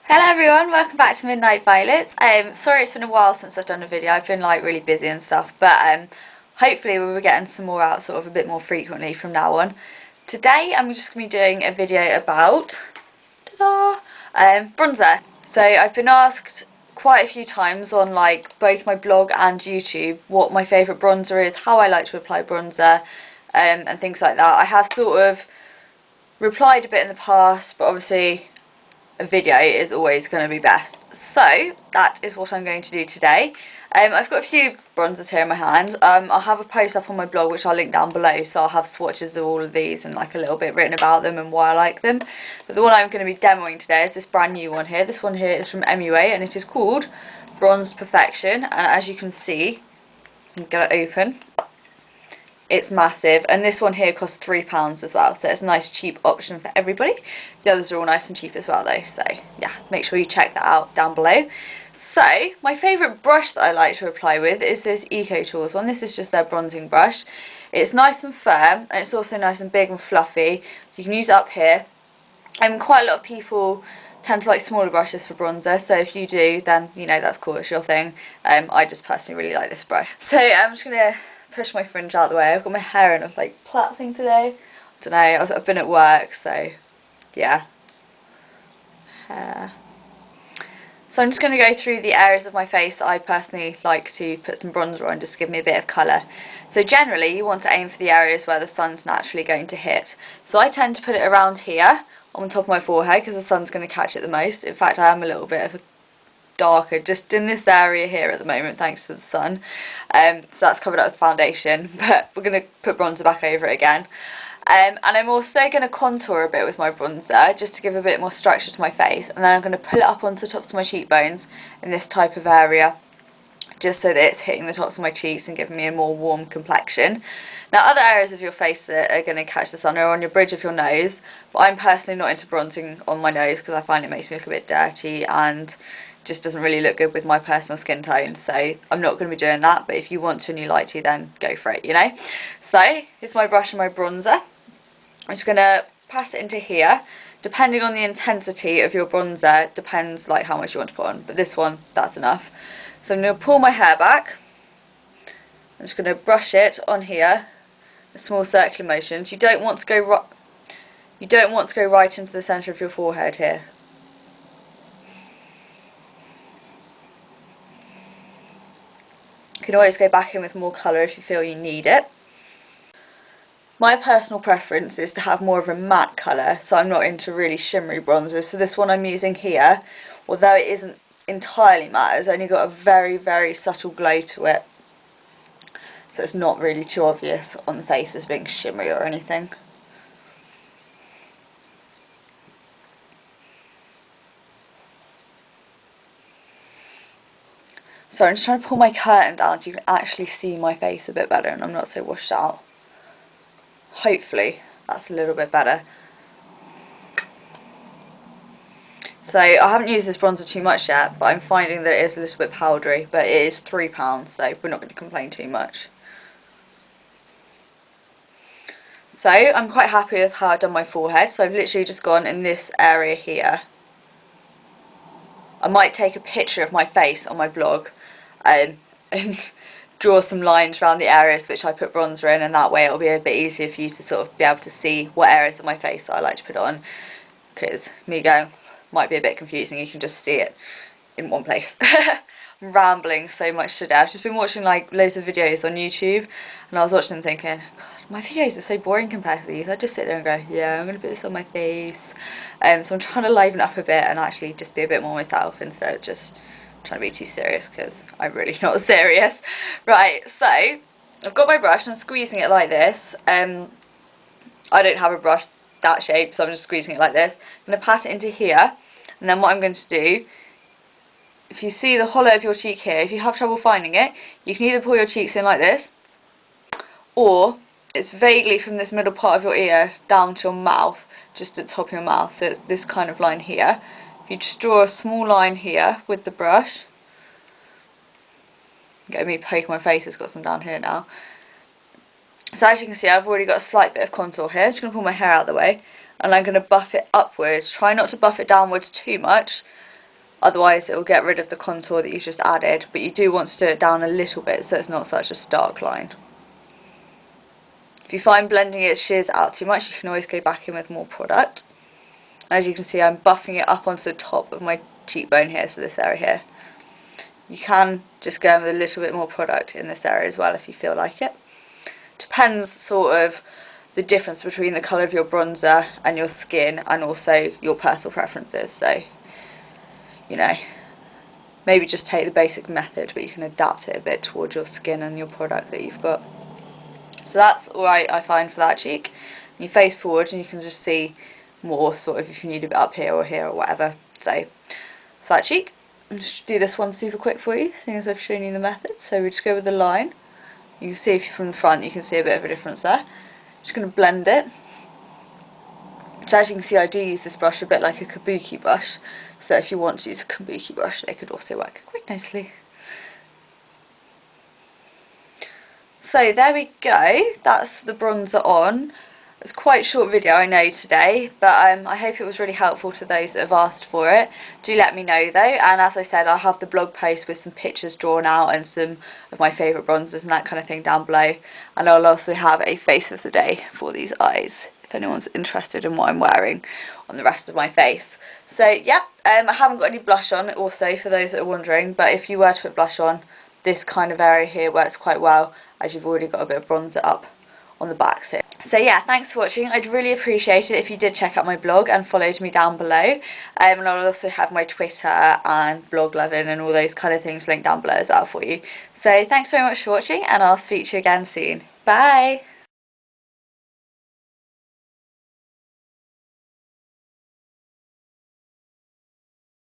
Hello everyone, welcome back to Midnight Violets. Sorry it's been a while since I've done a video. I've been like really busy and stuff, but hopefully we'll be getting some more out sort of a bit more frequently from now on. Today I'm just going to be doing a video about bronzer. So I've been asked quite a few times on like both my blog and YouTube what my favourite bronzer is, how I like to apply bronzer, and things like that. I have sort of replied a bit in the past, but obviously a video is always going to be best. So that is what I'm going to do today. I've got a few bronzers here in my hand. I'll have a post up on my blog which I'll link down below, so I'll have swatches of all of these and like a little bit written about them and why I like them. But the one I'm going to be demoing today is this brand new one here. This one here is from MUA and it is called Bronzed Perfection, and as you can see, I'm going to open. It's massive, and this one here costs £3 as well, so it's a nice cheap option for everybody. The others are all nice and cheap as well though, so yeah, make sure you check that out down below. So my favourite brush that I like to apply with is this Eco Tools one. This is just their bronzing brush. It's nice and firm, and it's also nice and big and fluffy, so you can use it up here. Quite a lot of people tend to like smaller brushes for bronzer, so if you do, then you know that's cool, it's your thing. I just personally really like this brush. So I'm just going to push my fringe out of the way. I've got my hair in a like plait thing today. I don't know, I've been at work, so yeah. So I'm just going to go through the areas of my face that I personally like to put some bronzer on, just to give me a bit of colour. So generally you want to aim for the areas where the sun's naturally going to hit. So I tend to put it around here on top of my forehead because the sun's going to catch it the most. In fact, I am a little bit of a darker just in this area here at the moment thanks to the sun, so that's covered up with foundation, but we're going to put bronzer back over it again, and I'm also going to contour a bit with my bronzer just to give a bit more structure to my face, and then I'm going to pull it up onto the tops of my cheekbones in this type of area just so that it's hitting the tops of my cheeks and giving me a more warm complexion. Now other areas of your face that are going to catch the sun are on your bridge of your nose, but I'm personally not into bronzing on my nose because I find it makes me look a bit dirty and just doesn't really look good with my personal skin tone, so I'm not going to be doing that, but if you want to and you like to, then go for it, you know. So here's my brush and my bronzer. I'm just going to pass it into here. Depending on the intensity of your bronzer, depends like how much you want to put on, but this one, that's enough. So I'm going to pull my hair back. I'm just going to brush it on here, a small circular motions. You don't want to go right into the centre of your forehead here. You can always go back in with more colour if you feel you need it. My personal preference is to have more of a matte colour, so I'm not into really shimmery bronzers. So this one I'm using here, although it isn't entirely matte, it's only got a very, very subtle glow to it. So it's not really too obvious on the face as being shimmery or anything. So I'm just trying to pull my curtain down so you can actually see my face a bit better and I'm not so washed out. Hopefully that's a little bit better. So I haven't used this bronzer too much yet, but I'm finding that it is a little bit powdery, but it is £3, so we're not going to complain too much. So I'm quite happy with how I've done my forehead, so I've literally just gone in this area here. I might take a picture of my face on my blog and draw some lines around the areas which I put bronzer in, and that way it'll be a bit easier for you to sort of be able to see what areas of my face that I like to put on, because me going might be a bit confusing. You can just see it in one place. I'm rambling so much today. I've just been watching like loads of videos on YouTube, and I was watching them thinking, God, my videos are so boring compared to these. I just sit there and go, yeah, I'm going to put this on my face. So I'm trying to liven up a bit and actually just be a bit more myself instead of just trying to be too serious, because I'm really not serious. Right, so I've got my brush and I'm squeezing it like this. I don't have a brush that shape, so I'm just squeezing it like this. I'm going to pat it into here, and then what I'm going to do, if you see the hollow of your cheek here, if you have trouble finding it, you can either pull your cheeks in like this, or it's vaguely from this middle part of your ear down to your mouth, just at the top of your mouth, so it's this kind of line here. If you just draw a small line here with the brush, get me poking my face, it's got some down here now. So as you can see, I've already got a slight bit of contour here. I'm just going to pull my hair out of the way, and I'm going to buff it upwards. Try not to buff it downwards too much, otherwise it will get rid of the contour that you just added, but you do want to do it down a little bit so it's not such a stark line. If you find blending it shears out too much, you can always go back in with more product. As you can see, I'm buffing it up onto the top of my cheekbone here, so this area here. You can just go in with a little bit more product in this area as well if you feel like it. Depends sort of the difference between the colour of your bronzer and your skin, and also your personal preferences. So, you know, maybe just take the basic method, but you can adapt it a bit towards your skin and your product that you've got. So that's alright, I find, for that cheek. You face forward and you can just see more sort of if you need a bit up here or whatever. So that's that cheek. I'll just do this one super quick for you, seeing as I've shown you the method. So we just go with the line. You can see if you're from the front, you can see a bit of a difference there. Just going to blend it. So as you can see, I do use this brush a bit like a kabuki brush. So if you want to use a kabuki brush, they could also work quite nicely. So there we go, that's the bronzer on. It's quite a short video, I know, today, but I hope it was really helpful to those that have asked for it. Do let me know though, and as I said, I'll have the blog post with some pictures drawn out and some of my favourite bronzers and that kind of thing down below. And I'll also have a face of the day for these eyes, if anyone's interested in what I'm wearing on the rest of my face. So yeah, I haven't got any blush on also, for those that are wondering, but if you were to put blush on, this kind of area here works quite well, as you've already got a bit of bronzer up on the back. So yeah, thanks for watching. I'd really appreciate it if you did check out my blog and followed me down below. And I'll also have my Twitter and blog loving and all those kind of things linked down below as well for you. So thanks very much for watching, and I'll speak to you again soon. Bye!